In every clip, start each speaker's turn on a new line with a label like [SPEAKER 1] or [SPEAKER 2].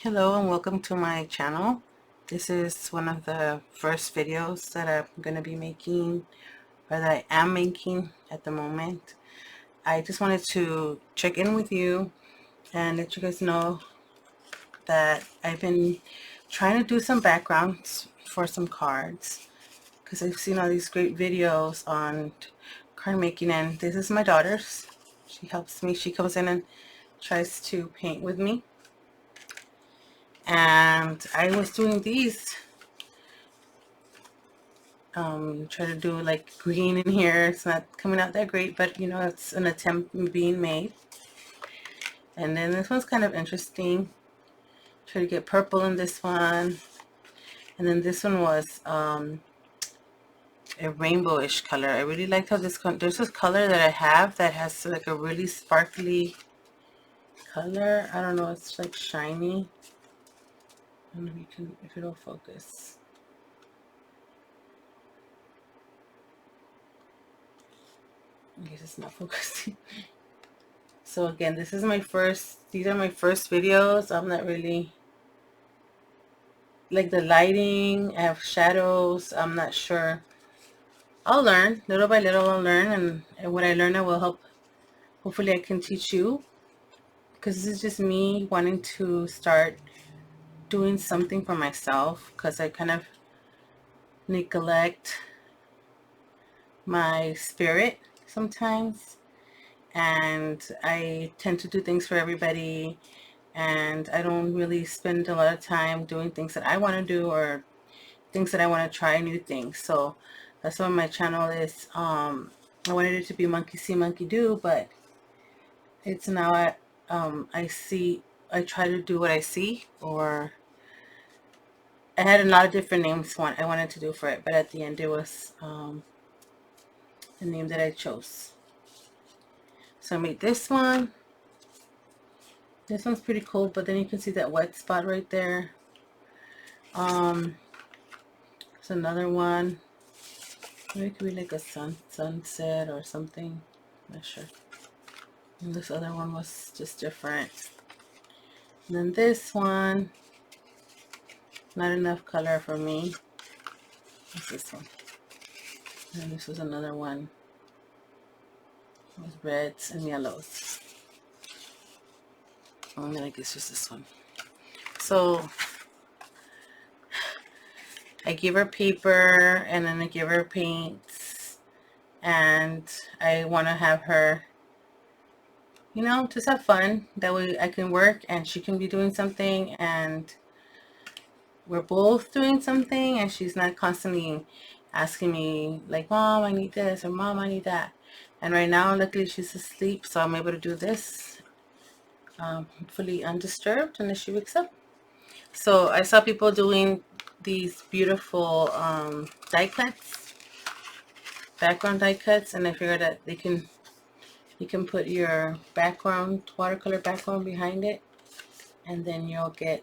[SPEAKER 1] Hello and welcome to my channel. This is one of the first videos that I'm going to be making, or that I am making at the moment. I just wanted to check in with you and let you guys know that I've been trying to do some backgrounds for some cards because I've seen all these great videos on card making, and this is my daughter's. She helps me. She comes in and tries to paint with me. And I was doing these, try to do like green in here. It's not coming out that great, but you know, it's an attempt being made. And then this one's kind of interesting. Try to get purple in this one. And then this one was a rainbowish color. I really liked how there's this color that I have that has like a really sparkly color. I don't know, it's like shiny. I don't know if it'll focus. I guess it's not focusing. So again, these are my first videos. I'm not really, like the lighting, I have shadows, I'm not sure. I'll learn, little by little I'll learn, and what I learn I will help, hopefully I can teach you, because this is just me wanting to start doing something for myself, because I kind of neglect my spirit sometimes, and I tend to do things for everybody, and I don't really spend a lot of time doing things that I want to do, or things that I want to try, new things. So that's what my channel is. I wanted it to be monkey see, monkey do, but it's now I try to do what I see, or I had a lot of different names I wanted to do for it, but at the end it was the name that I chose. So I made this one. This one's pretty cool, but then you can see that wet spot right there. There's another one. Maybe it could be like a sunset or something. I'm not sure. And this other one was just different. And then this one, not enough color for me. What's this one? And this was another one with reds and yellows. And then I guess just this one. So I give her paper, and then I give her paints, and I want to have her, you know, just have fun. That way I can work and she can be doing something, and we're both doing something, and she's not constantly asking me like, Mom, I need this, or Mom, I need that. And right now, luckily, she's asleep, so I'm able to do this hopefully undisturbed unless she wakes up. So I saw people doing these beautiful die cuts, background die cuts, and I figured that you can put your background, watercolor background behind it, and then you'll get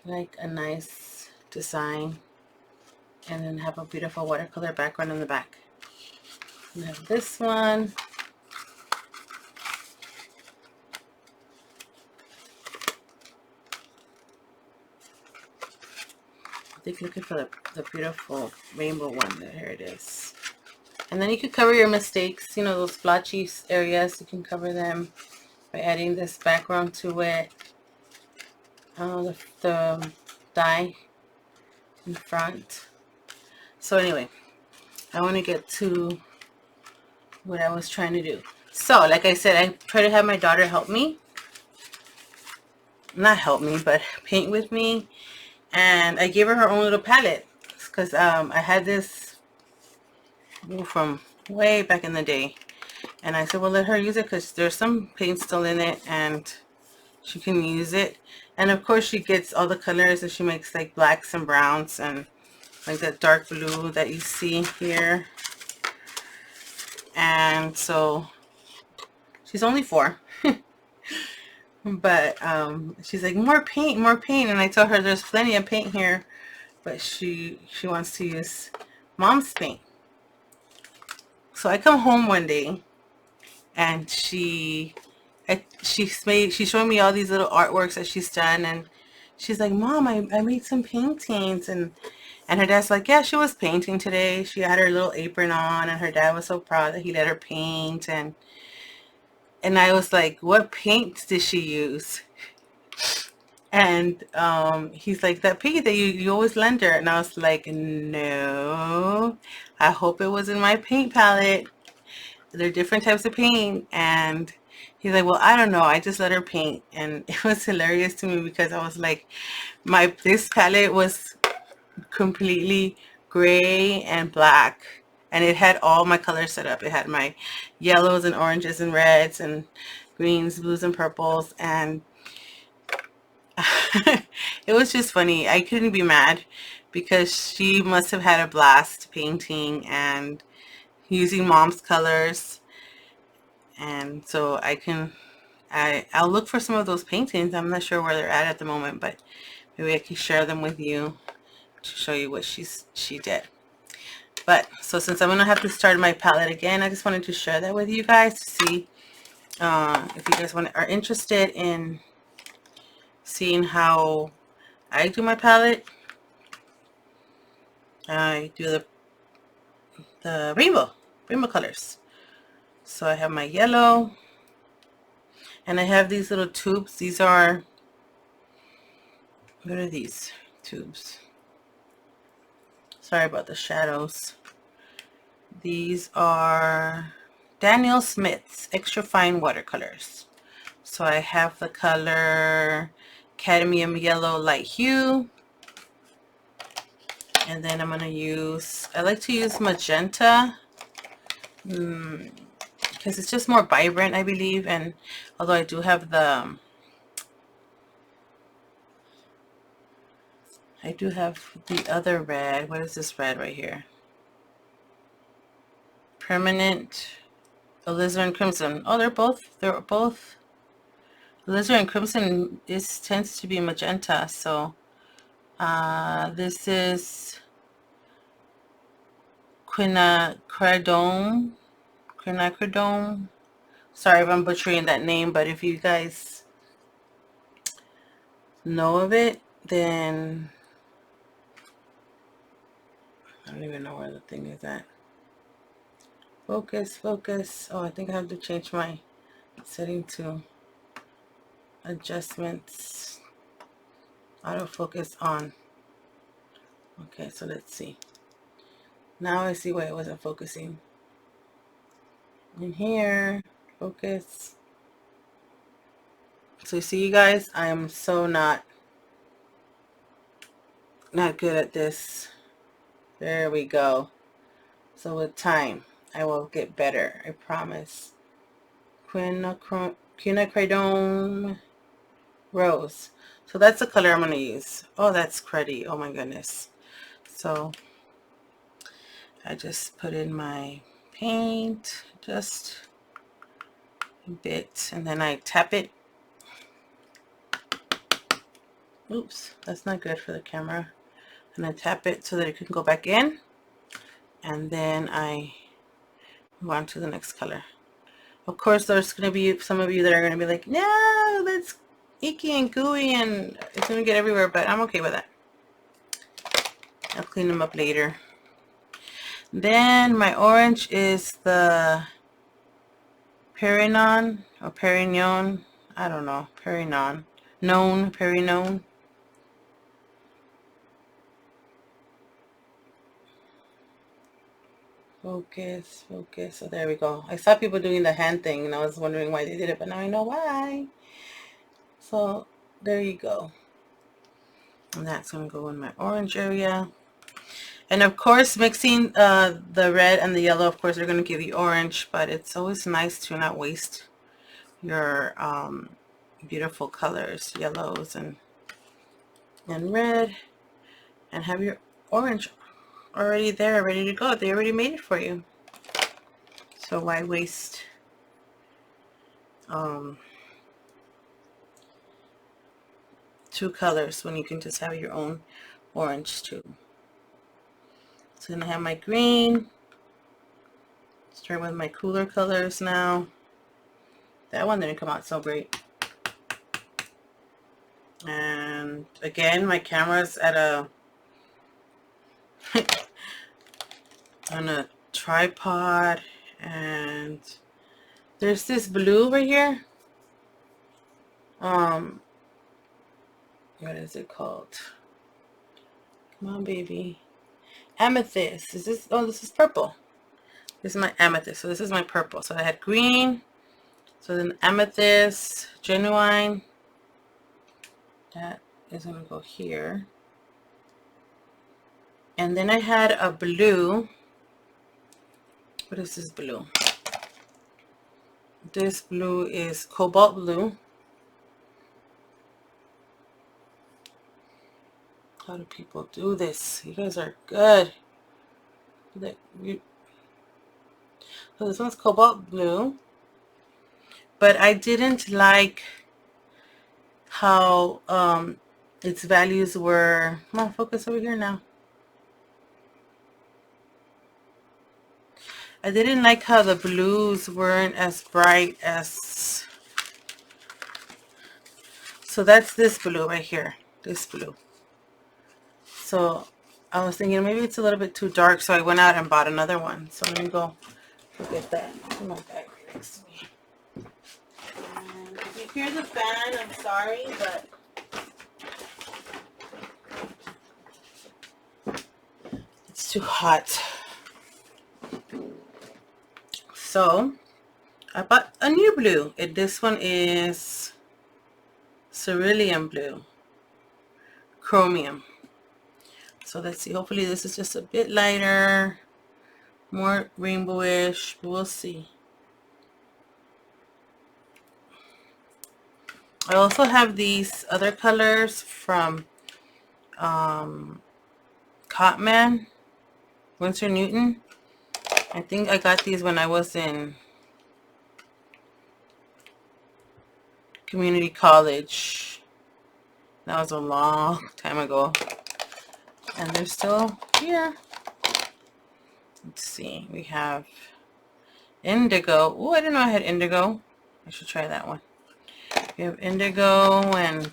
[SPEAKER 1] like a nice design, and then have a beautiful watercolor background in the back. And I have this one. I think looking for the beautiful rainbow one. Here it is. And then you could cover your mistakes, you know, those blotchy areas, you can cover them by adding this background to it. The dye in front. So anyway, I want to get to what I was trying to do. So like I said, I try to have my daughter help me. Not help me, but paint with me. And I gave her own little palette, because I had this from way back in the day, and I said, well, let her use it, because there's some paint still in it and she can use it. And of course she gets all the colors, and she makes like blacks and browns and like that dark blue that you see here. And so she's only 4. But she's like, more paint, more paint. And I told her there's plenty of paint here, but she wants to use Mom's paint. So I come home one day, and she she's showing me all these little artworks that she's done, and she's like, Mom, I made some paintings, and her dad's like, yeah, she was painting today. She had her little apron on, and her dad was so proud that he let her paint, and I was like, what paints did she use? And he's like, that paint that you always lend her. And I was like, no, I hope it was in my paint palette. There are different types of paint. And he's like, well, I don't know, I just let her paint. And it was hilarious to me because I was like, this palette was completely gray and black, and it had all my colors set up. It had my yellows and oranges and reds and greens, blues and purples, and it was just funny. I couldn't be mad because she must have had a blast painting and using Mom's colors. And so I'll look for some of those paintings. I'm not sure where they're at the moment, but maybe I can share them with you to show you what she did. But so since I'm gonna have to start my palette again, I just wanted to share that with you guys to see if you guys are interested in seeing how I do my palette. I do the rainbow colors. So I have my yellow, and I have these little tubes. These are, what are these tubes? Sorry about the shadows. These are Daniel Smith's extra fine watercolors. So I have the color cadmium yellow light hue, and then I'm going to use, I like to use magenta because it's just more vibrant, I believe. And although I do have the other red. What is this red right here? Permanent alizarin crimson. Oh, they're both alizarin crimson tends to be magenta. So this is quinacridone. Sorry if I'm butchering that name, but if you guys know of it, then I don't even know where the thing is at. Focus. Oh, I think I have to change my setting to adjustments, autofocus on. Okay, so let's see. Now I see why it wasn't focusing. In here, focus. So you see, you guys, I am so not good at this. There we go. So with time, I will get better, I promise. Quinacridone Rose. So that's the color I'm going to use. Oh, that's cruddy. Oh my goodness. So I just put in my paint, just a bit, and then I tap it. Oops, that's not good for the camera. And I tap it so that it can go back in, and then I move on to the next color. Of course, there's going to be some of you that are going to be like, no, that's icky and gooey and it's going to get everywhere, but I'm okay with that. I'll clean them up later. Then my orange is the Pérignon or Pérignon. I don't know. Pérignon. Pérignon. Focus. So there we go. I saw people doing the hand thing and I was wondering why they did it, but now I know why. So there you go. And that's going to go in my orange area. And of course, mixing the red and the yellow, of course, are going to give you orange, but it's always nice to not waste your beautiful colors, yellows and red, and have your orange already there, ready to go. They already made it for you. So why waste two colors when you can just have your own orange too? So I'm going to have my green. Start with my cooler colors now. That one didn't come out so great. And again, my camera's at a on a tripod, and there's this blue right here. What is it called? Come on, baby. Amethyst. Is this? Oh, this is purple. This is my amethyst. So this is my purple. So I had green. So then amethyst, genuine. That is going to go here. And then I had a blue. What is this blue? This blue is cobalt blue. How do people do this? You guys are good. So this one's cobalt blue. But I didn't like how its values were. Come on, focus over here now. I didn't like how the blues weren't as bright as. So that's this blue right here. This blue. So I was thinking maybe it's a little bit too dark, so I went out and bought another one. So let me go get that in my bag next to me. And if you hear the fan, I'm sorry, but it's too hot. So I bought a new blue. This one is cerulean blue, chromium. So let's see, hopefully this is just a bit lighter, more rainbowish, but we'll see. I also have these other colors from Cotman, Winsor Newton. I think I got these when I was in community college. That was a long time ago. And they're still here. Let's see. We have indigo. Oh, I didn't know I had indigo. I should try that one. We have indigo and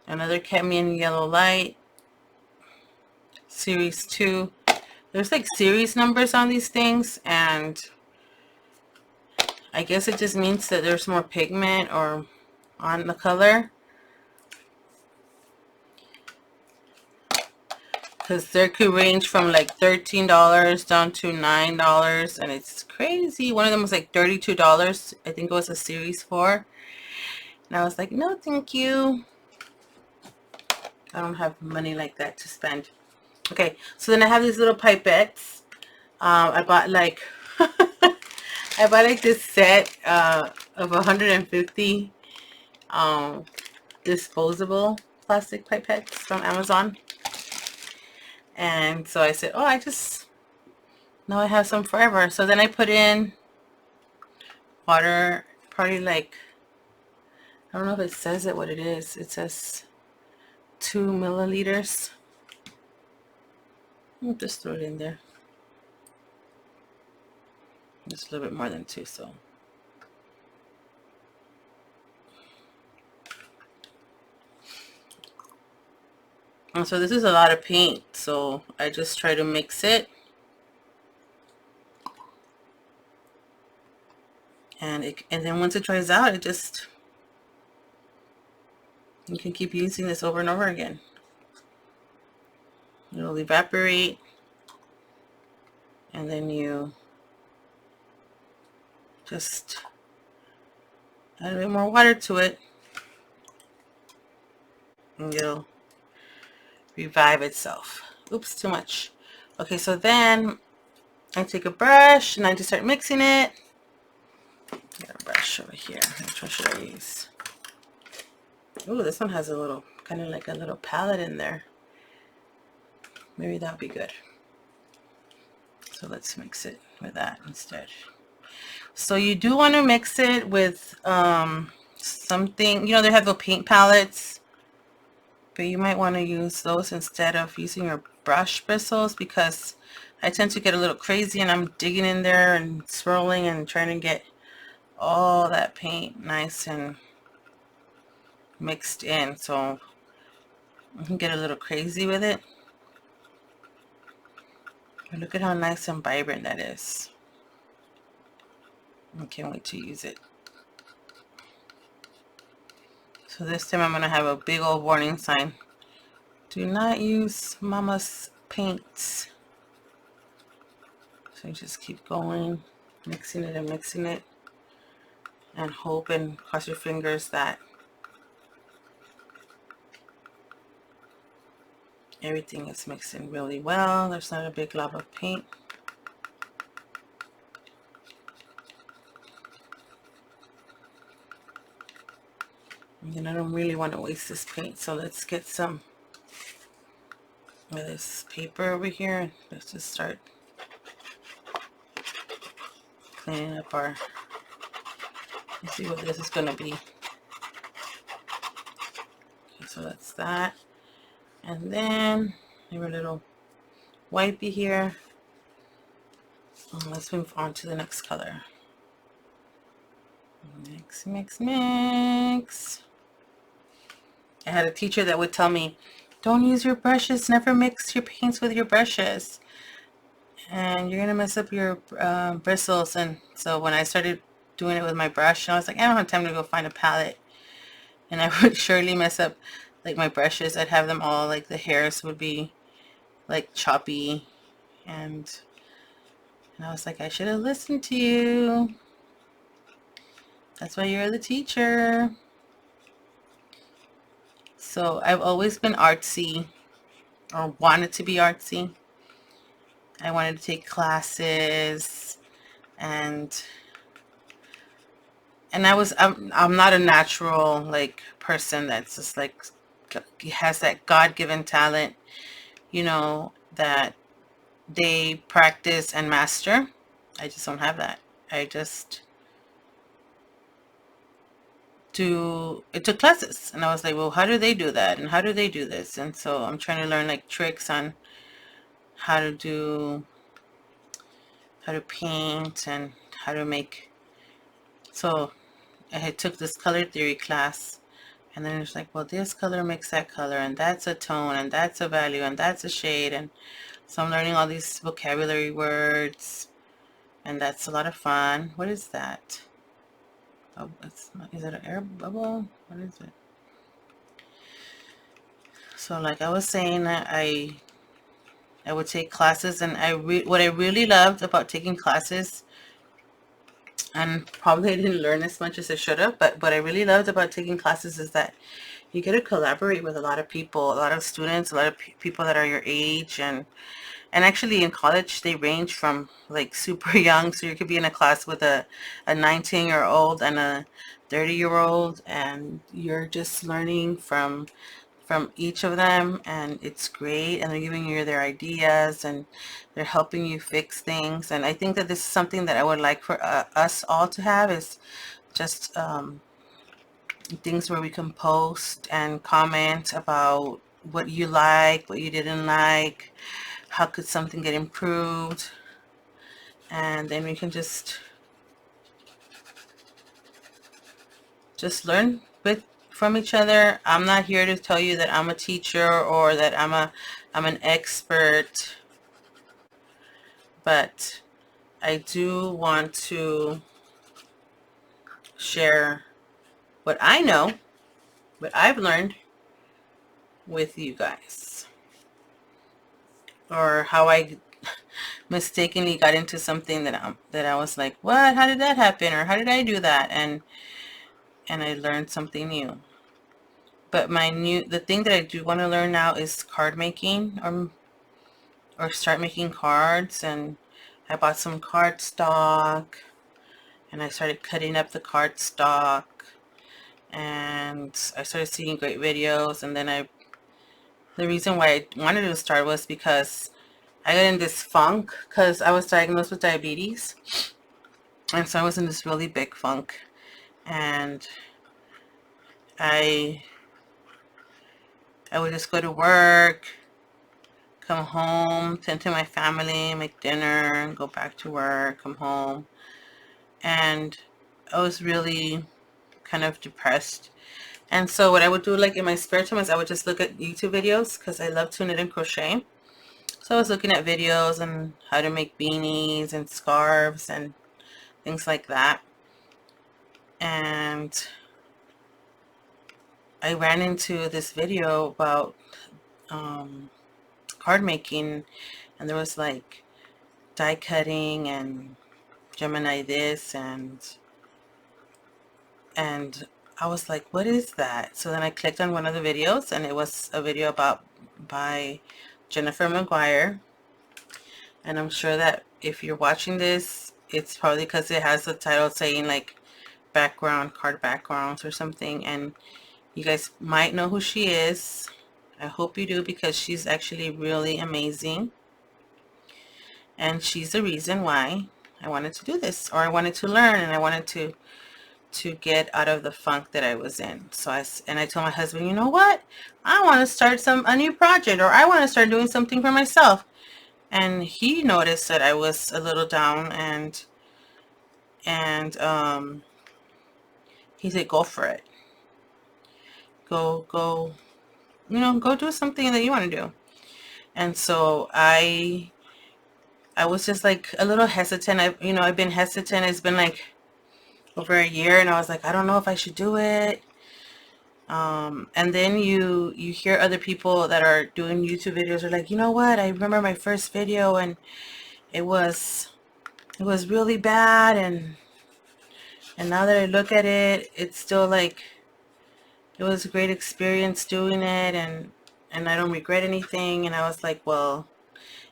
[SPEAKER 1] another cadmium yellow light. Series 2. There's like series numbers on these things, and I guess it just means that there's more pigment or on the color. Because there could range from like $13 down to $9, and it's crazy. One of them was like $32. I think it was a series 4. And I was like, no, thank you. I don't have money like that to spend. Okay, so then I have these little pipettes. I bought like I bought like this set of 150 disposable plastic pipettes from Amazon. And so I said, oh, now I have some forever. So then I put in water, probably like, I don't know if it says it what it is. It says 2 milliliters. I'll just throw it in there. Just a little bit more than 2, so. And so this is a lot of paint, so I just try to mix it. And then once it dries out, you can keep using this over and over again. It'll evaporate, and then you just add a bit more water to it, and it'll revive itself. Oops, too much. Okay, so then I take a brush and I just start mixing it. Got a brush over here. Which one should I use? Ooh, this one has a little, kind of like a little palette in there. Maybe that would be good. So let's mix it with that instead. So you do want to mix it with something, you know, they have the paint palettes, but you might want to use those instead of using your brush bristles, because I tend to get a little crazy and I'm digging in there and swirling and trying to get all that paint nice and mixed in, so I can get a little crazy with it. But look at how nice and vibrant that is. I can't wait to use it. So this time I'm going to have a big old warning sign. Do not use mama's paints. So you just keep going, mixing it and mixing it, and hope and cross your fingers that everything is mixing really well. There's not a big glob of paint. And I don't really want to waste this paint, so let's get some of this paper over here. Let's just start cleaning up our, let's see what this is going to be. Okay, so that's that. And then we have a little wipey here. Let's move on to the next color. Mix, mix, mix. I had a teacher that would tell me, don't use your brushes, never mix your paints with your brushes, and you're gonna mess up your bristles. And so when I started doing it with my brush, I was like, I don't have time to go find a palette, and I would surely mess up like my brushes. I'd have them all, like the hairs would be like choppy, and I was like, I should have listened to you. That's why you're the teacher. So I've always been artsy, or wanted to be artsy. I wanted to take classes, and I'm not a natural like person that's just like has that God-given talent, you know, that they practice and master. I just don't have that. I just took classes, and I was like, well, how do they do that, and how do they do this? And so I'm trying to learn like tricks on how to paint and how to make. So I had took this color theory class, and then it's like, well, this color makes that color, and that's a tone, and that's a value, and that's a shade. And so I'm learning all these vocabulary words, and that's a lot of fun. What is that? Oh, it's not, is it an air bubble? What is it? So like I was saying, I would take classes, and what I really loved about taking classes, and probably I didn't learn as much as I should have, but what I really loved about taking classes is that you get to collaborate with a lot of people, a lot of students, a lot of people that are your age, and actually in college they range from like super young, so you could be in a class with a 19-year-old and a 30-year-old, and you're just learning from each of them, and it's great, and they're giving you their ideas, and they're helping you fix things. And I think that this is something that I would like for us all to have, is just things where we can post and comment about what you like, what you didn't like, how could something get improved, and then we can just learn from each other. I'm not here to tell you that I'm a teacher or that I'm an expert, but I do want to share what I know, what I've learned with you guys, or how I mistakenly got into something that I was like, what? How did that happen? Or how did I do that? And I learned something new. But the thing that I do want to learn now is card making, or start making cards. And I bought some cardstock, and I started cutting up the cardstock, and I started seeing great videos. And then the reason why I wanted to start was because I got in this funk, because I was diagnosed with diabetes, and so I was in this really big funk, and I would just go to work, come home, tend to my family, make dinner, go back to work, come home. And I was really kind of depressed. And so what I would do, like in my spare time, is I would just look at YouTube videos because I love to knit and crochet. So I was looking at videos on how to make beanies and scarves and things like that. And I ran into this video about card making, and there was like die cutting and Gemini this, and I was like, what is that? So then I clicked on one of the videos, and it was a video by Jennifer McGuire. And I'm sure that if you're watching this, it's probably because it has the title saying like card backgrounds or something, and you guys might know who she is. I hope you do, because she's actually really amazing, and she's the reason why I wanted to do this, or I wanted to learn, and I wanted to get out of the funk that I was in. So I told my husband, you know what? I want to start a new project, or I want to start doing something for myself. And he noticed that I was a little down, and he said, go for it. Go, go do something that you want to do. And so I was just like a little hesitant. I've been hesitant. It's been like over a year, and I was like, I don't know if I should do it. And then you hear other people that are doing YouTube videos are like, you know what? I remember my first video, and it was really bad, and now that I look at it, it's still like it was a great experience doing it, and I don't regret anything. And I was like, well,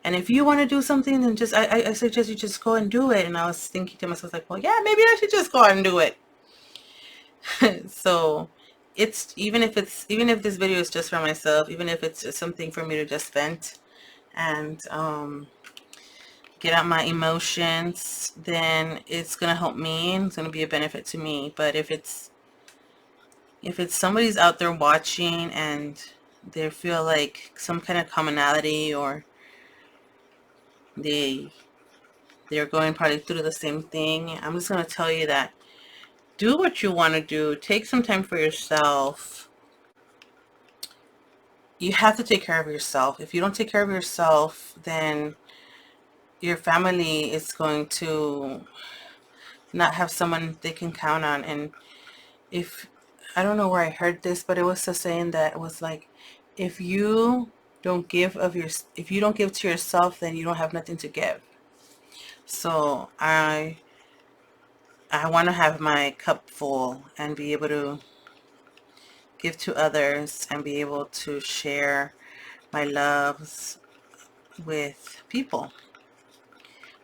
[SPEAKER 1] and if you want to do something, then just I suggest you just go and do it. And I was thinking to myself, like, well, yeah, maybe I should just go out and do it. So it's even if this video is just for myself, even if it's just something for me to just vent and get out my emotions, then it's gonna help me, and it's gonna be a benefit to me. But if it's somebody's out there watching and they feel like some kind of commonality, or they're going probably through the same thing, I'm just gonna tell you that do what you want to do. Take some time for yourself. You have to take care of yourself. If you don't take care of yourself, then your family is going to not have someone they can count on. And if, I don't know where I heard this, but it was a saying that it was like, if you don't give to yourself, then you don't have nothing to give. So I want to have my cup full and be able to give to others and be able to share my loves with people,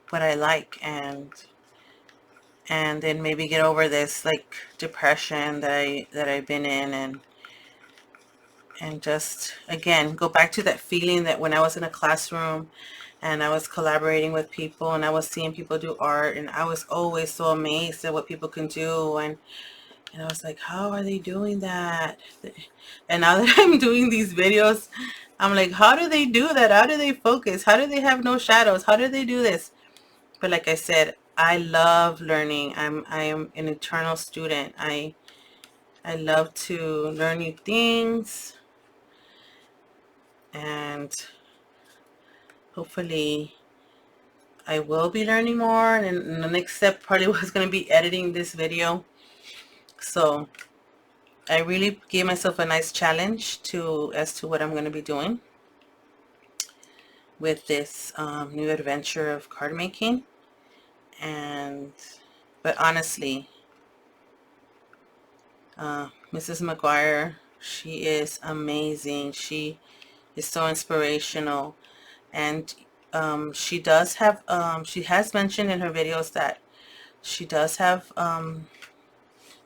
[SPEAKER 1] what I like, and then maybe get over this like depression that I've been in, and just again go back to that feeling that when I was in a classroom and I was collaborating with people and I was seeing people do art, and I was always so amazed at what people can do, and I was like, how are they doing that? And now that I'm doing these videos, I'm like, how do they do that? How do they focus? How do they have no shadows? How do they do this? But like I said, I love learning. I am an eternal student. I love to learn new things, and hopefully I will be learning more. And the next step probably was going to be editing this video. So I really gave myself a nice challenge as to what I'm going to be doing with this new adventure of card making. But honestly, Mrs. McGuire, she is amazing. She is so inspirational, and she does have she has mentioned in her videos that she does have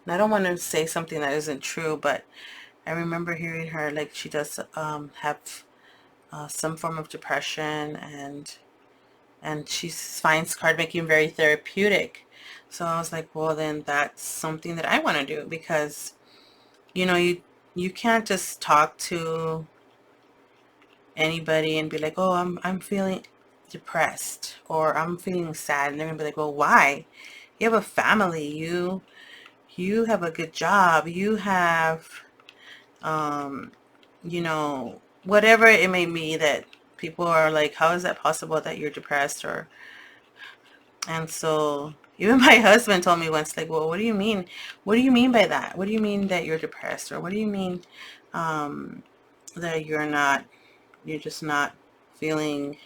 [SPEAKER 1] and I don't want to say something that isn't true, but I remember hearing her like she does have some form of depression, and she finds card making very therapeutic. So I was like, well, then that's something that I want to do, because you can't just talk to anybody and be like, oh, I'm feeling depressed, or I'm feeling sad, and they're gonna be like, well, why? you have a family, you have a good job, you have, you know, whatever it may be that people are like, how is that possible that you're depressed? Or, and so even my husband told me once, like, well, what do you mean? What do you mean by that? What do you mean that you're depressed? Or what do you mean that you're just not feeling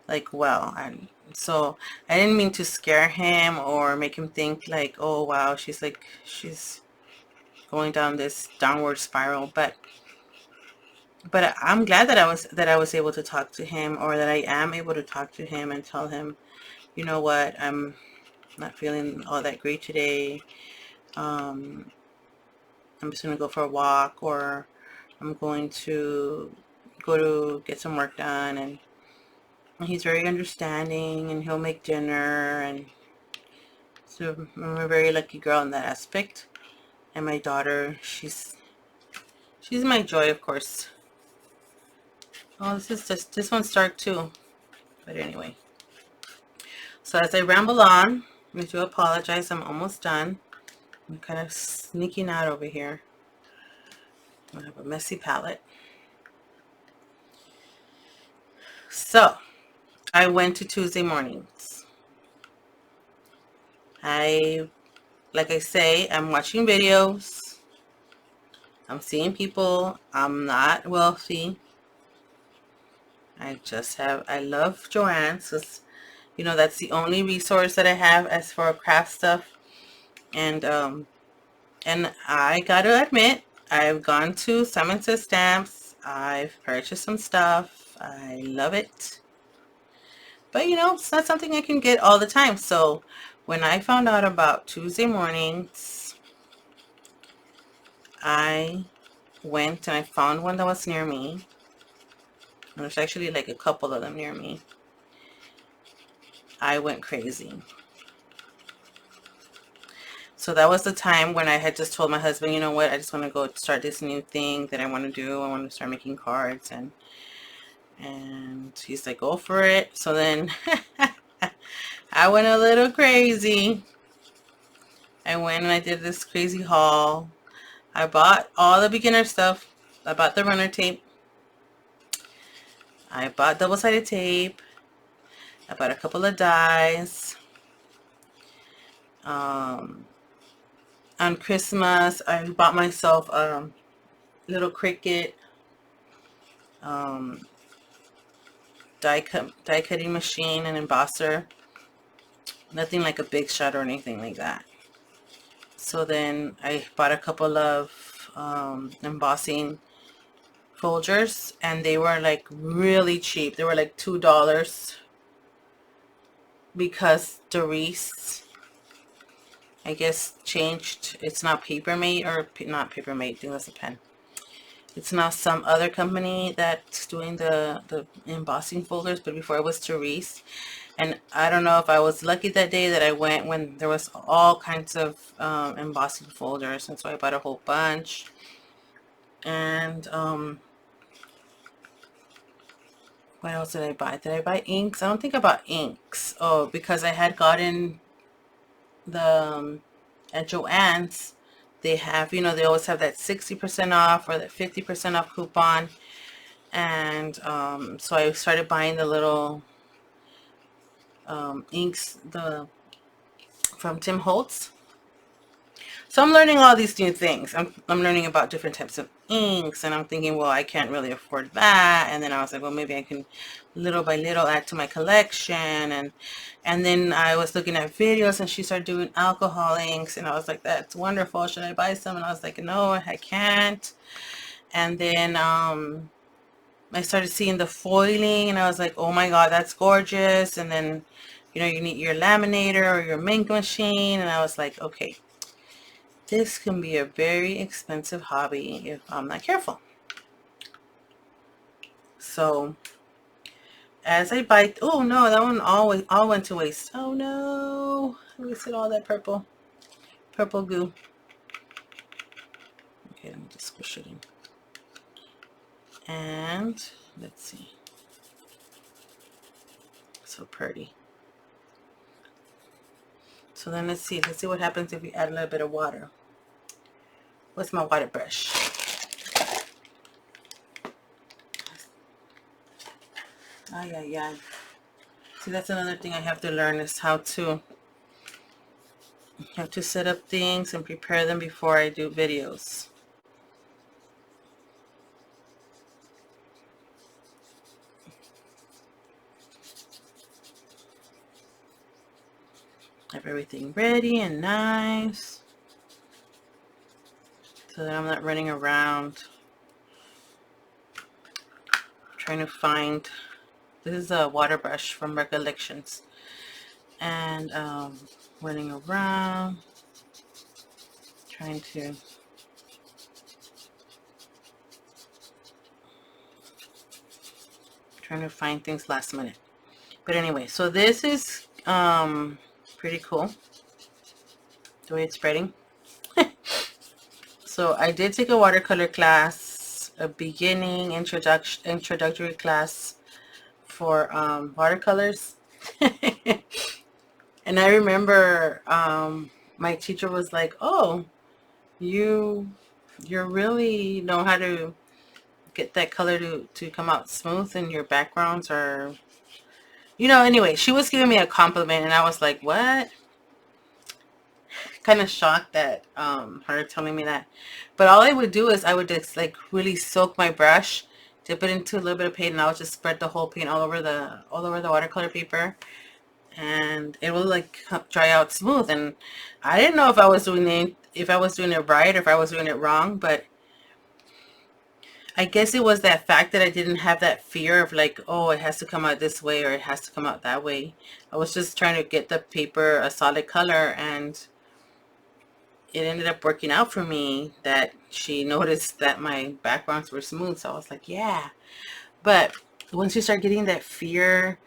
[SPEAKER 1] like well? And so I didn't mean to scare him or make him think like, oh wow, she's going down this downward spiral. But I'm glad that I was able to talk to him, or that I am able to talk to him and tell him, you know what, I'm not feeling all that great today. I'm just going to go for a walk, or I'm going to go to get some work done. And he's very understanding, and he'll make dinner. And so I'm a very lucky girl in that aspect. And my daughter, she's my joy, of course. Oh, this one's dark too. But anyway. So as I ramble on, I do apologize. I'm almost done. I'm kind of sneaking out over here. I have a messy palette. So I went to Tuesday mornings. Like I say, I'm watching videos. I'm seeing people. I'm not wealthy. I love Joann's, because, you know, that's the only resource that I have as for craft stuff. And I gotta admit, I've gone to Simon Says Stamps. I've purchased some stuff. I love it. But, you know, it's not something I can get all the time. So when I found out about Tuesday mornings, I went and I found one that was near me. And there's actually like a couple of them near me. I went crazy. So that was the time when I had just told my husband, you know what, I just want to go start this new thing that I want to do. I want to start making cards. And he's like, go for it. So then I went a little crazy. I went and I did this crazy haul. I bought all the beginner stuff. I bought the runner tape. I bought double-sided tape. I bought a couple of dies. On Christmas, I bought myself a little Cricut die cutting machine and embosser. Nothing like a big shot or anything like that. So then I bought a couple of embossing folders, and they were like really cheap. They were like $2, because Doris, I guess, changed. It's not Papermate, or not Papermate, I think that's a pen. It's now some other company that's doing the embossing folders, but before it was Therese. And I don't know if I was lucky that day that I went when there was all kinds of embossing folders, and so I bought a whole bunch. And what else did I buy? Did I buy inks? I don't think I bought inks. Oh, because I had gotten the at Joann's, they have, you know, they always have that 60% off or that 50% off coupon. And so I started buying the little inks from Tim Holtz. So I'm learning all these new things. I'm learning about different types of inks, and I'm thinking, well, I can't really afford that. And then I was like, well, maybe I can little by little add to my collection. And then I was looking at videos, and she started doing alcohol inks, and I was like, that's wonderful. Should I buy some? And I was like, no, I can't. And then I started seeing the foiling, and I was like, oh my God, that's gorgeous. And then, you know, you need your laminator or your ink machine. And I was like, okay, this can be a very expensive hobby if I'm not careful. So as I bite, oh no, that one all went to waste. Oh no, I wasted all that purple goo. Okay, let me just squish it in. And let's see. So pretty. So then let's see what happens if we add a little bit of water. What's my water brush? Ay, ay, ay. See, that's another thing I have to learn, is how to set up things and prepare them before I do videos. Have everything ready and nice, so that I'm not running around trying to find. This is a water brush from Recollections, and running around trying to find things last minute. But anyway, so this is pretty cool, the way it's spreading. So I did take a watercolor class, a beginning introductory class for watercolors. And I remember my teacher was like, oh, you really know how to get that color to come out smooth in your backgrounds, or anyway, she was giving me a compliment, and I was like, what? Kind of shocked that her telling me that. But all I would do is I would just like really soak my brush, dip it into a little bit of paint, and I would just spread the whole paint all over the watercolor paper, and it will like dry out smooth. And I didn't know if I was doing it right, or if I was doing it wrong, but I guess it was that fact that I didn't have that fear of like, oh, it has to come out this way or it has to come out that way. I was just trying to get the paper a solid color, and it ended up working out for me that she noticed that my backgrounds were smooth. So I was like, yeah. But once you start getting that fear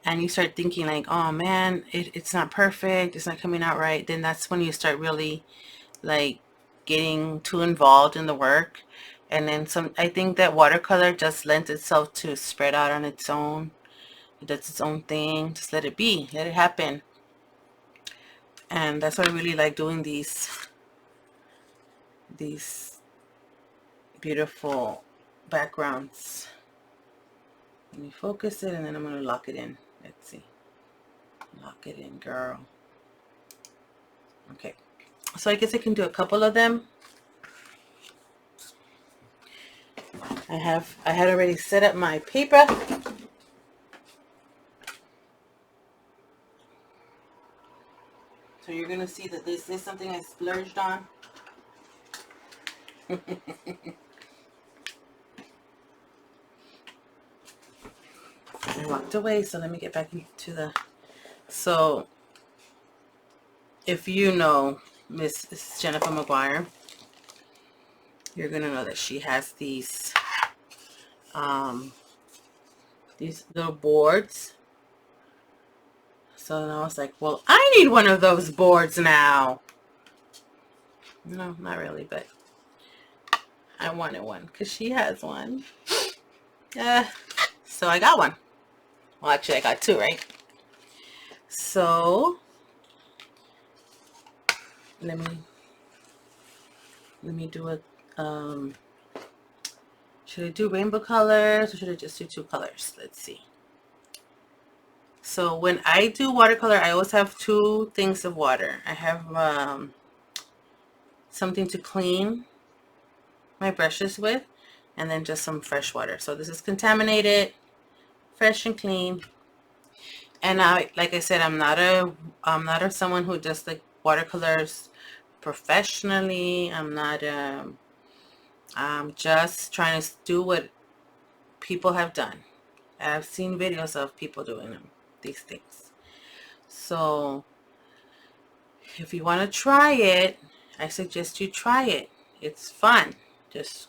[SPEAKER 1] and you start thinking like, oh man, it's not perfect, it's not coming out right, then that's when you start really like getting too involved in the work. And then I think that watercolor just lends itself to spread out on its own. It does its own thing. Just let it be. Let it happen. And that's why I really like doing these beautiful backgrounds. Let me focus it, and then I'm going to lock it in. Let's see. Lock it in, girl. Okay. So I guess I can do a couple of them. I had already set up my paper. So you're going to see that this is something I splurged on. I walked away, so let me get back into the... So if you know Miss Jennifer McGuire, you're going to know that she has these little boards. So then I was like, well, I need one of those boards now. No, not really, but I wanted one because she has one. So I got one. Well, actually, I got two, right? So let me do a should I do rainbow colors, or should I just do two colors? Let's see. So when I do watercolor, I always have two things of water. I have something to clean my brushes with, and then just some fresh water. So this is contaminated, fresh and clean. And like I said, I'm not a someone who does like watercolors professionally. I'm just trying to do what people have done. I've seen videos of people doing these things. So if you want to try it, I suggest you try it. It's fun. Just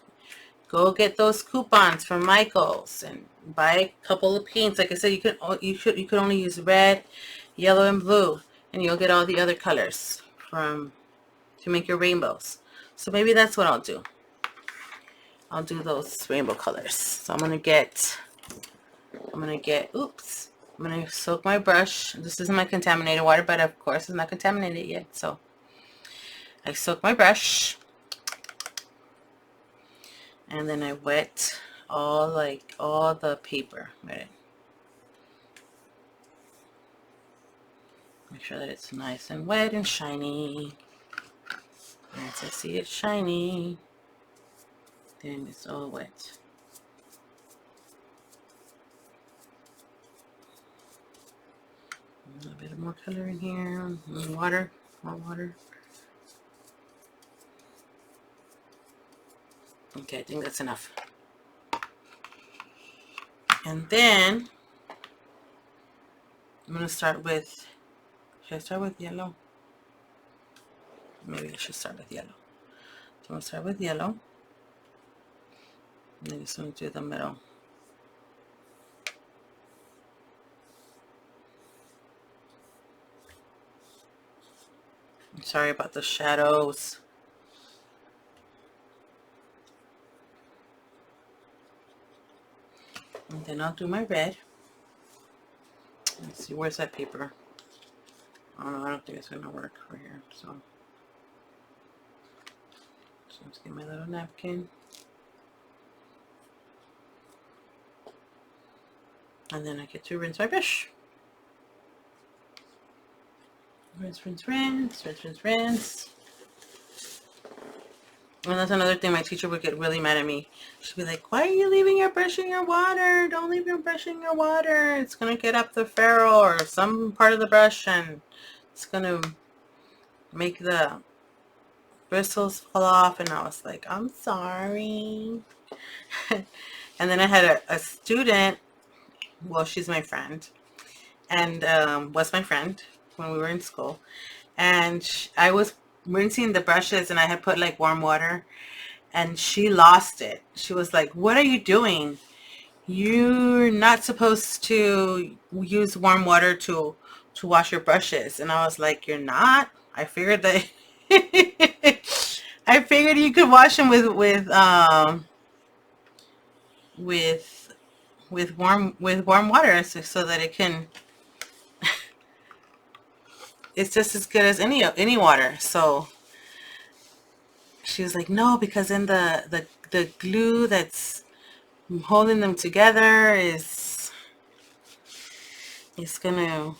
[SPEAKER 1] go get those coupons from Michael's and buy a couple of paints. Like I said, you could only use red, yellow, and blue, and you'll get all the other colors to make your rainbows. So maybe that's what I'll do. I'll do those rainbow colors. So I'm gonna get oops, I'm going to soak my brush. This isn't my contaminated water, but of course it's not contaminated yet. So I soak my brush. And then I wet all the paper. Right? Make sure that it's nice and wet and shiny. Once I see it shiny, then it's all wet. A little bit more color in here. Water, more water. Okay, I think that's enough. And then I'm going to start with, should I start with yellow? Maybe I should start with yellow. So I'm going to start with yellow. And then just going to do the middle. I'm sorry about the shadows. And then I'll do my red. Let's see, where's that paper? Oh no, I don't think it's going to work for here. So let's get my little napkin. And then I get to rinse my brush. Rinse, rinse, rinse, rinse, rinse, rinse. And that's another thing, my teacher would get really mad at me. She'd be like, why are you leaving your brush in your water? Don't leave your brush in your water. It's going to get up the ferrule or some part of the brush and it's going to make the bristles fall off. And I was like, I'm sorry. And then I had a student, well, she's my friend, and was my friend when we were in school. And I was rinsing the brushes and I had put like warm water and she lost it. She was like, what are you doing? You're not supposed to use warm water to wash your brushes. And I was like, you're not? I figured that I figured you could wash them with warm water so that it can, it's just as good as any water. So she was like, no, because then the glue that's holding them together is gonna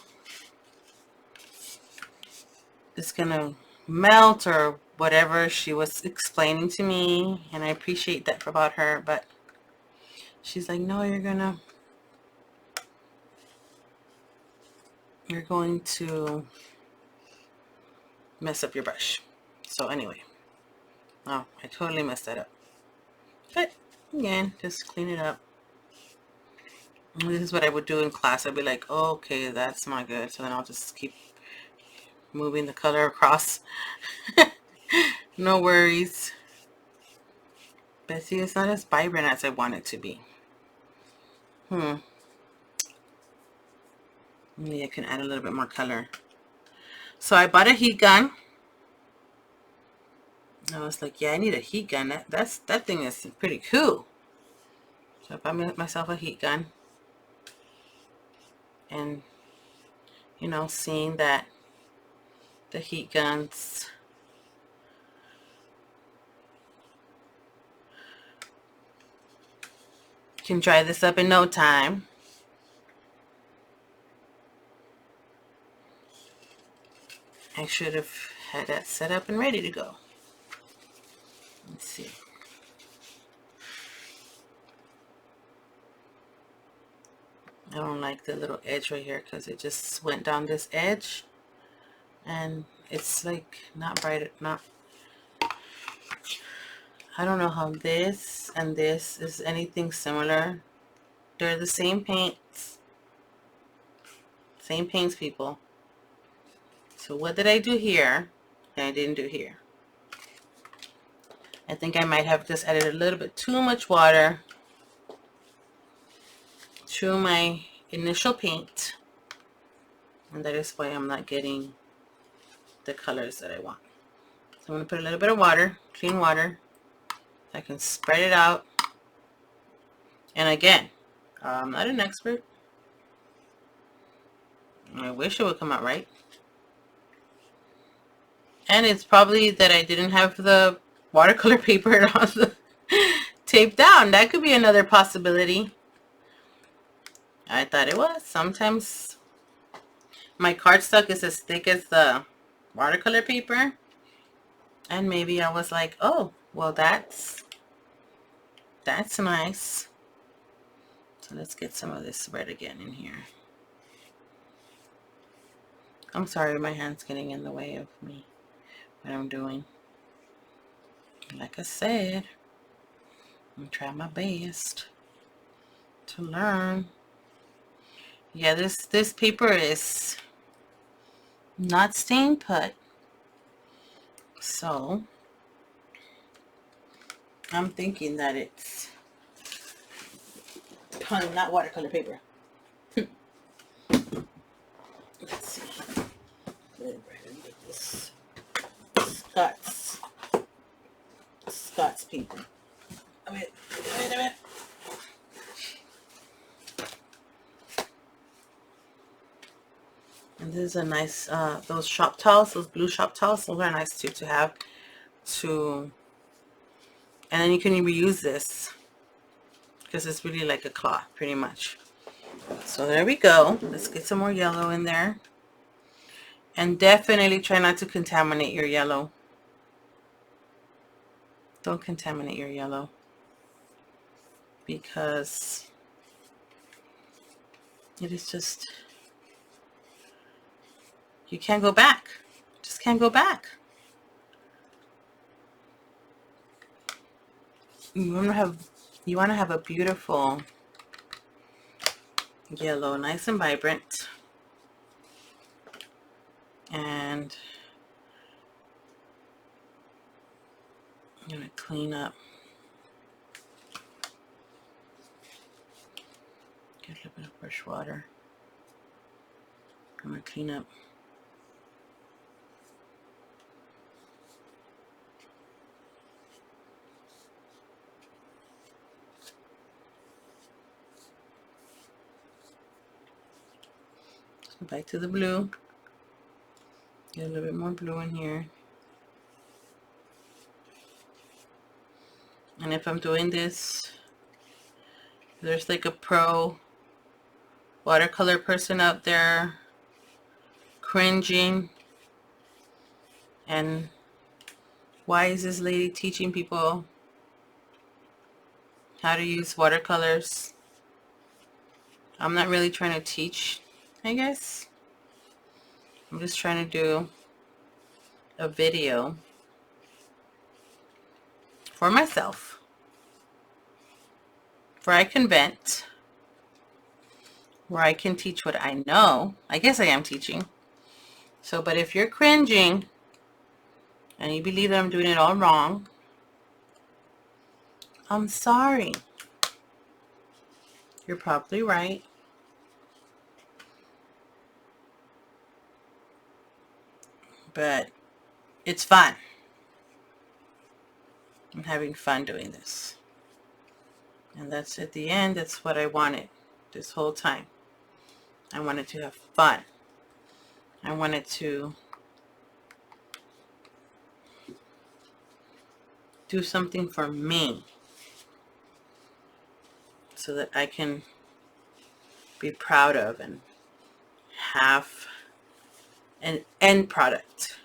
[SPEAKER 1] melt or whatever she was explaining to me. And I appreciate that about her, but she's like, no, you're going to mess up your brush. So anyway, oh, I totally messed that up. But again, just clean it up. And this is what I would do in class. I'd be like, oh, okay, that's not good. So then I'll just keep moving the color across. No worries. But see, it's not as vibrant as I want it to be. Maybe I can add a little bit more color. So I bought a heat gun. I was like, yeah, I need a heat gun. That thing is pretty cool. So I bought myself a heat gun. And, you know, seeing that the heat guns can dry this up in no time. I should have had that set up and ready to go. Let's see. I don't like the little edge right here because it just went down this edge and it's like not bright, I don't know how this and this is anything similar. They're the same paints. Same paints, people. So what did I do here that I didn't do here? I think I might have just added a little bit too much water to my initial paint. And that is why I'm not getting the colors that I want. So I'm going to put a little bit of water, clean water. I can spread it out. And again, I'm not an expert. I wish it would come out right. And it's probably that I didn't have the watercolor paper on the taped down. That could be another possibility. I thought it was. Sometimes my cardstock is as thick as the watercolor paper. And maybe I was like, oh, well, that's nice. So let's get some of this red again in here. I'm sorry, my hand's getting in the way of me, what I'm doing. Like I said, I'm gonna try my best to learn. Yeah, this paper is not stain put. So I'm thinking that it's not watercolor paper. Let's see. Let me get this Scott's paper. Wait a minute. And this is a nice, those shop towels, those blue shop towels, those are nice too to have to, and then you can reuse this because it's really like a cloth pretty much. So there we go. Let's get some more yellow in there. And definitely try not to contaminate your yellow. Don't contaminate your yellow, because it is just, you can't go back. Just can't go back. You want to have a beautiful yellow, nice and vibrant. And I'm going to clean up. Get a little bit of fresh water. I'm going to clean up. Go back to the blue. Get a little bit more blue in here. And if I'm doing this, there's like a pro watercolor person out there cringing, and why is this lady teaching people how to use watercolors? I'm not really trying to teach, I guess. I'm just trying to do a video for myself, where I can vent, where I can teach what I know. I guess I am teaching. So, but if you're cringing and you believe that I'm doing it all wrong, I'm sorry. You're probably right. But it's fun. I'm having fun doing this. And that's at the end, that's what I wanted this whole time. I wanted to have fun. I wanted to do something for me so that I can be proud of and have an end product,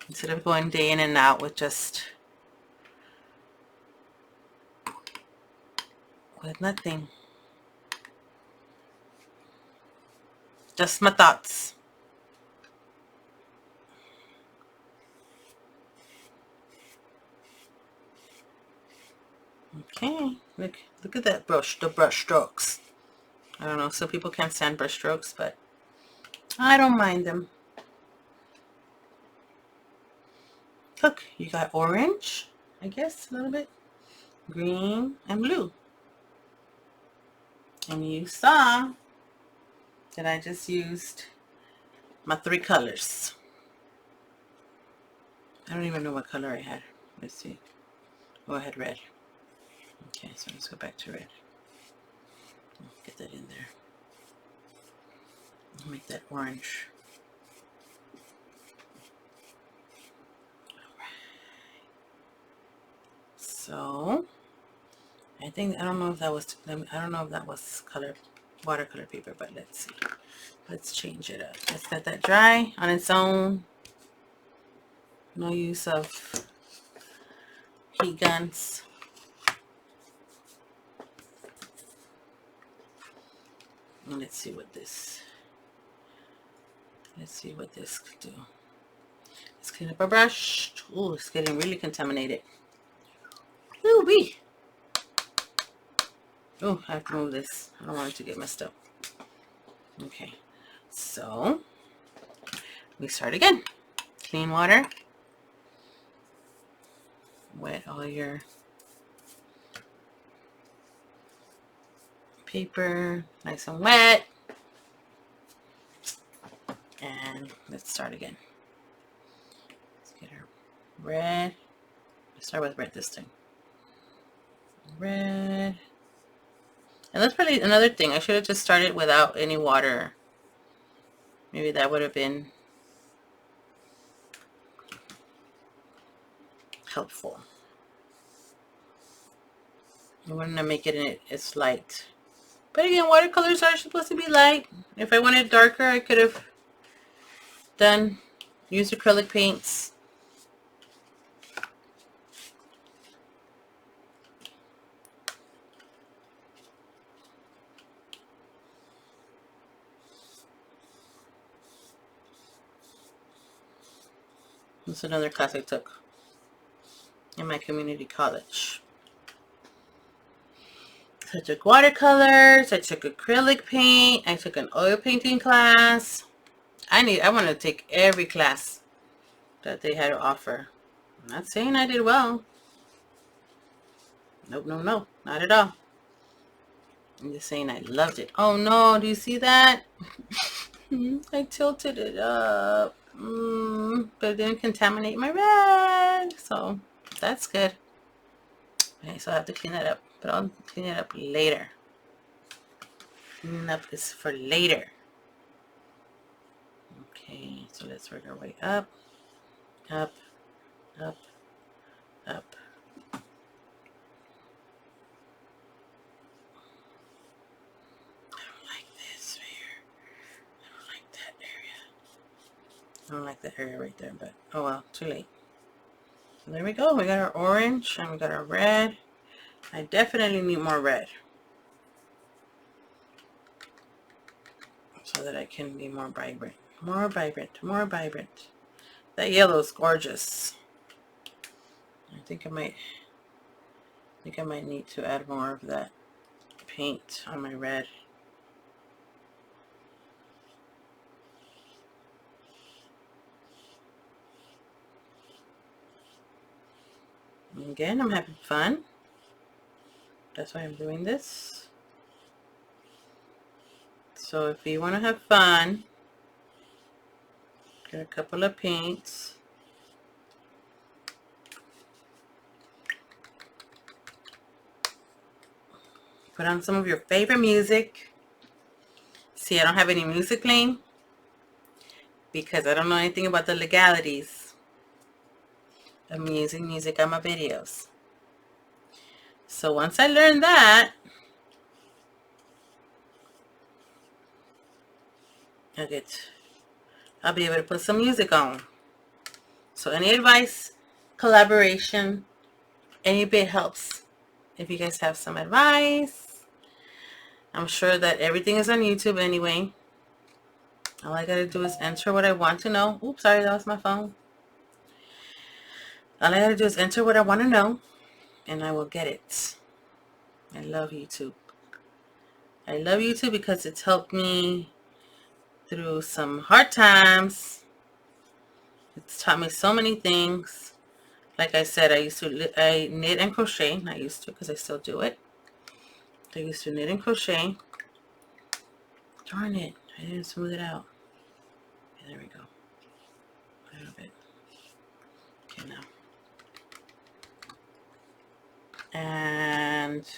[SPEAKER 1] instead of going day in and out with nothing. Just my thoughts. Okay, look at that brush, the brush strokes. I don't know, some people can't stand brush strokes, but I don't mind them. Look, you got orange, I guess, a little bit, green, and blue. And you saw that I just used my 3 colors. I don't even know what color I had. Let's see. Oh, I had red. Okay, so let's go back to red. Get that in there. Make that orange. So I don't know if that was watercolor paper, but let's see. Let's change it up. Let's let that dry on its own. No use of heat guns. And let's see what this could do. Let's clean up our brush. Ooh, it's getting really contaminated. Ooh wee. Oh, I have to move this. I don't want it to get messed up. Okay, so we start again. Clean water. Wet all your paper, nice and wet. And let's start again. Let's get our red. Let's start with red this time. Red. And that's probably another thing. I should have just started without any water. Maybe that would have been helpful. I want to make it it's light. But again, watercolors are supposed to be light. If I wanted darker, I could have used acrylic paints. This is another class I took in my community college. So I took watercolors, I took acrylic paint, I took an oil painting class. I want to take every class that they had to offer. I'm not saying I did well. Nope, no, not at all. I'm just saying I loved it. Oh no, do you see that? I tilted it up. But it didn't contaminate my red. So that's good. Okay, so I have to clean that up. But I'll clean it up later. Cleaning up is for later. Okay, so let's work our way up. Up, up, up. I don't like that area right there, but oh well, too late. So there we go. We got our orange and we got our red. I definitely need more red so that I can be more vibrant. More vibrant, more vibrant. That yellow is gorgeous. I think I might need to add more of that paint on my red. And again, I'm having fun. That's why I'm doing this. So if you want to have fun, get a couple of paints. Put on some of your favorite music. See, I don't have any music playing because I don't know anything about the legalities of me using music on my videos. So once I learn that, I'll be able to put some music on. So any advice, collaboration, any bit helps. If you guys have some advice, I'm sure that everything is on YouTube anyway. All I gotta do is enter what I want to know. Oops, sorry, that was my phone. All I gotta do is enter what I want to know, and I will get it. I love YouTube. I love YouTube because it's helped me through some hard times. It's taught me so many things. Like I said, I knit and crochet. Not used to, because I still do it. I used to knit and crochet. Darn it, I didn't smooth it out. Okay, there we go. A little bit. Okay, now. And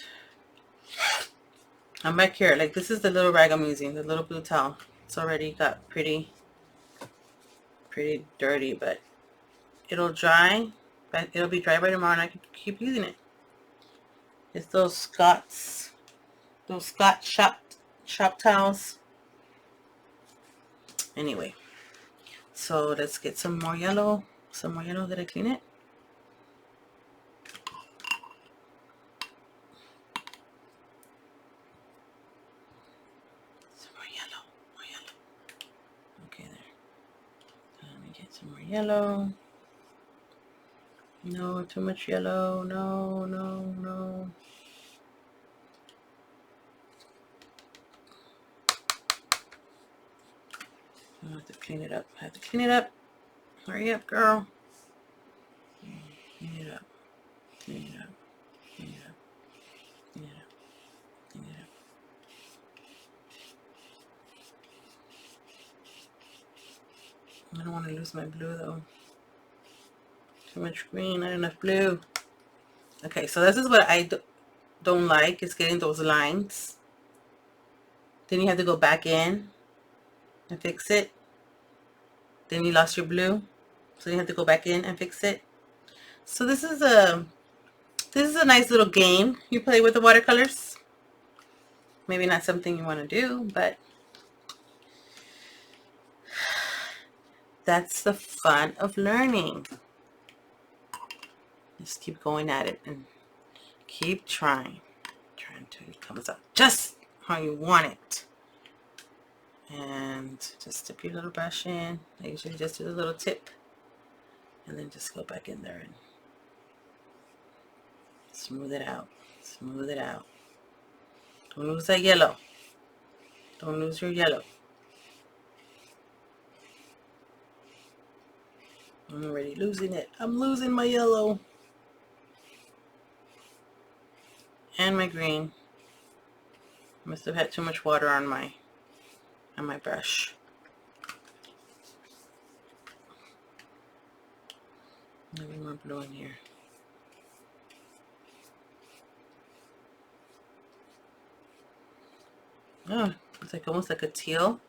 [SPEAKER 1] I'm back here. Like, this is the little rag I'm using, the little blue towel. It's already got pretty dirty, but it'll dry. But it'll be dry by tomorrow, and I can keep using it. It's those Scotch shop towels. Anyway, so let's get some more yellow. Some more yellow. Did I clean it? Some more yellow. More yellow. Okay, there. So let me get some more yellow. No, too much yellow. No, no, no. I have to clean it up. I have to clean it up. Hurry up, girl. Clean it up. Clean it up. Clean it up. Clean it up. Clean it up. I don't want to lose my blue though. Too much green, not enough blue. Okay, so this is what I don't like, is getting those lines. Then you have to go back in and fix it. Then you lost your blue, so you have to go back in and fix it. So this is a nice little game you play with the watercolors. Maybe not something you want to do, but that's the fun of learning. Just keep going at it and keep trying until it comes out just how you want it. And just dip your little brush in. I usually just do the little tip and then just go back in there and smooth it out. Smooth it out. Don't lose that yellow. Don't lose your yellow. I'm already losing it. I'm losing my yellow. And my green. Must have had too much water on my brush. Maybe more blue in here. Oh, it's like almost like a teal.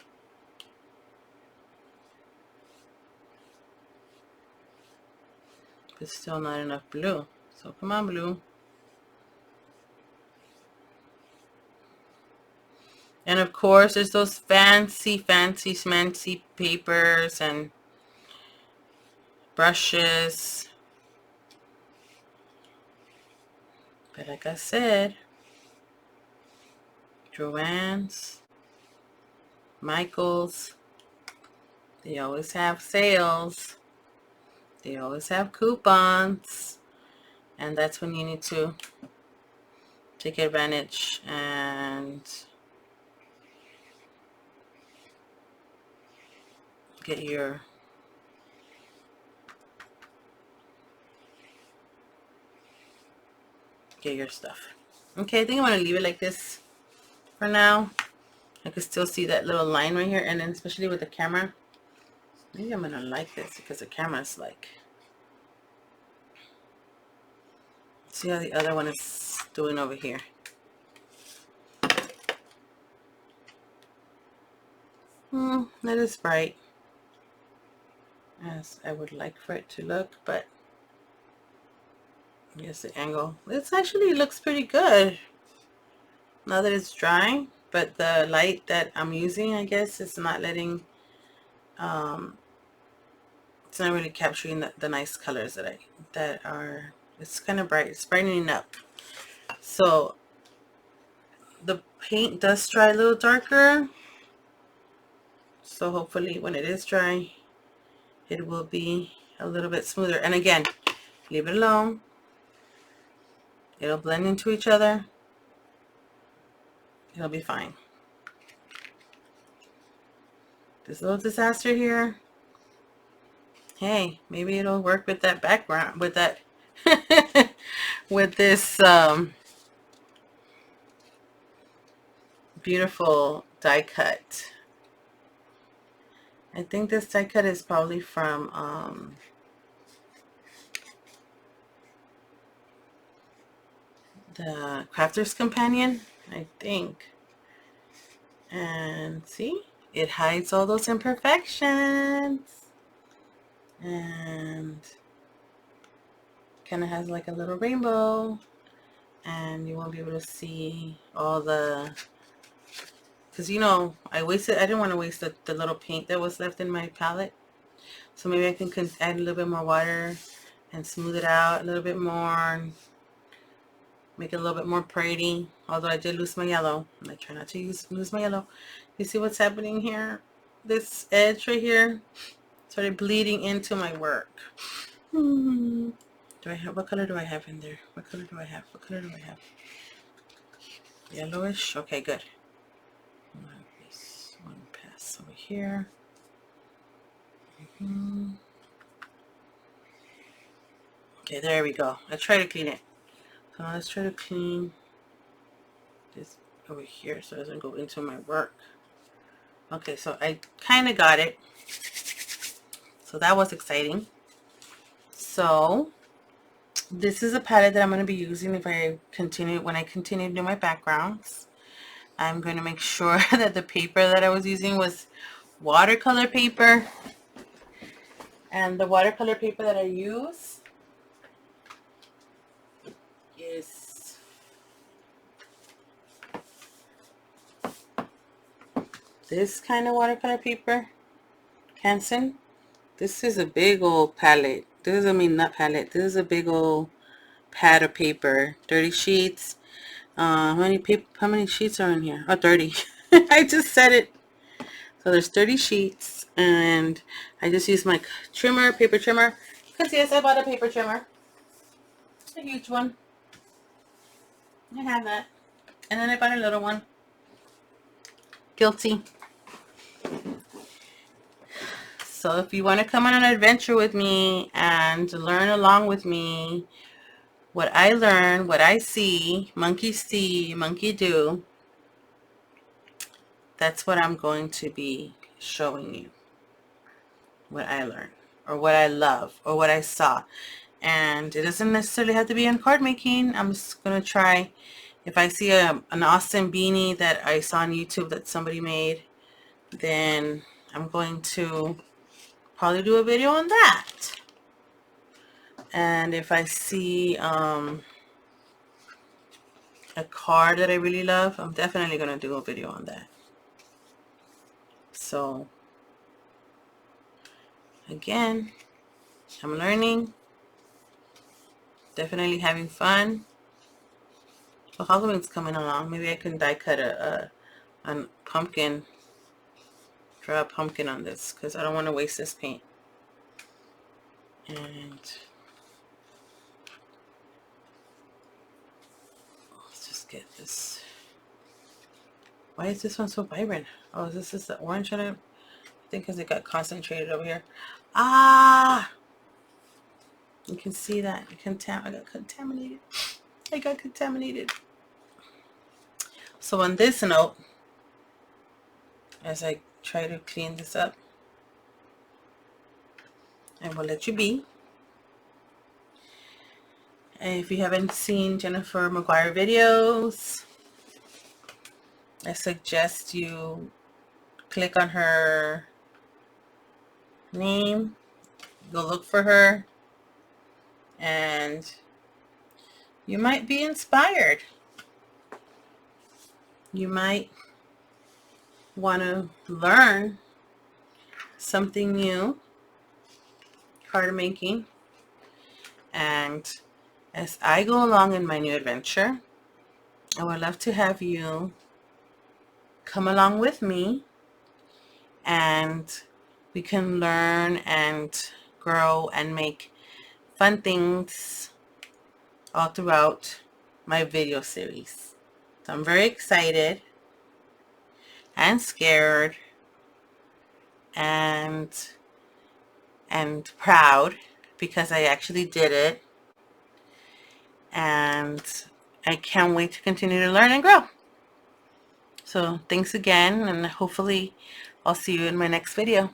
[SPEAKER 1] But still not enough blue. So come on, blue. And of course, there's those fancy papers and brushes. But like I said, Joann's, Michael's, they always have sales. They always have coupons. And that's when you need to take advantage and get your stuff. Okay, I think I'm going to leave it like this for now. I can still see that little line right here, and then especially with the camera, maybe I'm going to like this because the camera's like, see how the other one is doing over here. That is bright as I would like for it to look, but I guess the angle, this actually looks pretty good now that it's dry, but the light that I'm using, I guess, is not letting, it's not really capturing the nice colors that are, it's kind of bright, it's brightening up. So the paint does dry a little darker, so hopefully when it is dry, it will be a little bit smoother. And again, leave it alone. It'll blend into each other. It'll be fine. This little disaster here, hey, maybe it'll work with that background, with that with this beautiful die cut. I think this die cut is probably from the Crafter's Companion, I think. And see, it hides all those imperfections. And kind of has like a little rainbow, and you won't be able to see all the, because you know I didn't want to waste the little paint that was left in my palette, so maybe I can add a little bit more water and smooth it out a little bit more and make it a little bit more pretty. Although I did lose my yellow, and I try not to lose my yellow. You see what's happening here? This edge right here started bleeding into my work. Do I have, what color do I have in there? What color do I have? What color do I have? Yellowish? Okay, good. This one pass over here. Okay, there we go. I try to clean it. So now let's try to clean this over here so it doesn't go into my work. Okay, so I kind of got it. So that was exciting. So this is a palette that I'm going to be using when I continue to do my backgrounds. I'm going to make sure that the paper that I was using was watercolor paper. And the watercolor paper that I use is this kind of watercolor paper, Canson. This is a big old palette. This is, not palette. This is a big old pad of paper. 30 sheets. How many sheets are in here? Oh, 30. I just said it. So there's 30 sheets, and I just use my trimmer, paper trimmer. Because yes, I bought a paper trimmer. A huge one. I have that. And then I bought a little one. Guilty. So if you want to come on an adventure with me and learn along with me, what I learn, what I see, monkey see, monkey do, that's what I'm going to be showing you. What I learned, or what I love, or what I saw. And it doesn't necessarily have to be in card making. I'm just going to try, if I see an awesome beanie that I saw on YouTube that somebody made, then I'm going to probably do a video on that. And if I see a card that I really love, I'm definitely going to do a video on that. So again, I'm learning, definitely having fun. Well, Halloween's coming along. Maybe I can die cut a pumpkin, draw a pumpkin on this, because I don't want to waste this paint. And let's just get this. Why is this one so vibrant? Oh, this is the orange in it. I think because it got concentrated over here. Ah! You can see that. I got contaminated. I got contaminated. So on this note, as I try to clean this up, I will let you be. And if you haven't seen Jennifer McGuire videos, I suggest you click on her name, go look for her, and you might be inspired. You might want to learn something new, card making. And as I go along in my new adventure, I would love to have you come along with me, and we can learn and grow and make fun things all throughout my video series. So I'm very excited and scared and proud, because I actually did it, and I can't wait to continue to learn and grow. So thanks again, and hopefully I'll see you in my next video.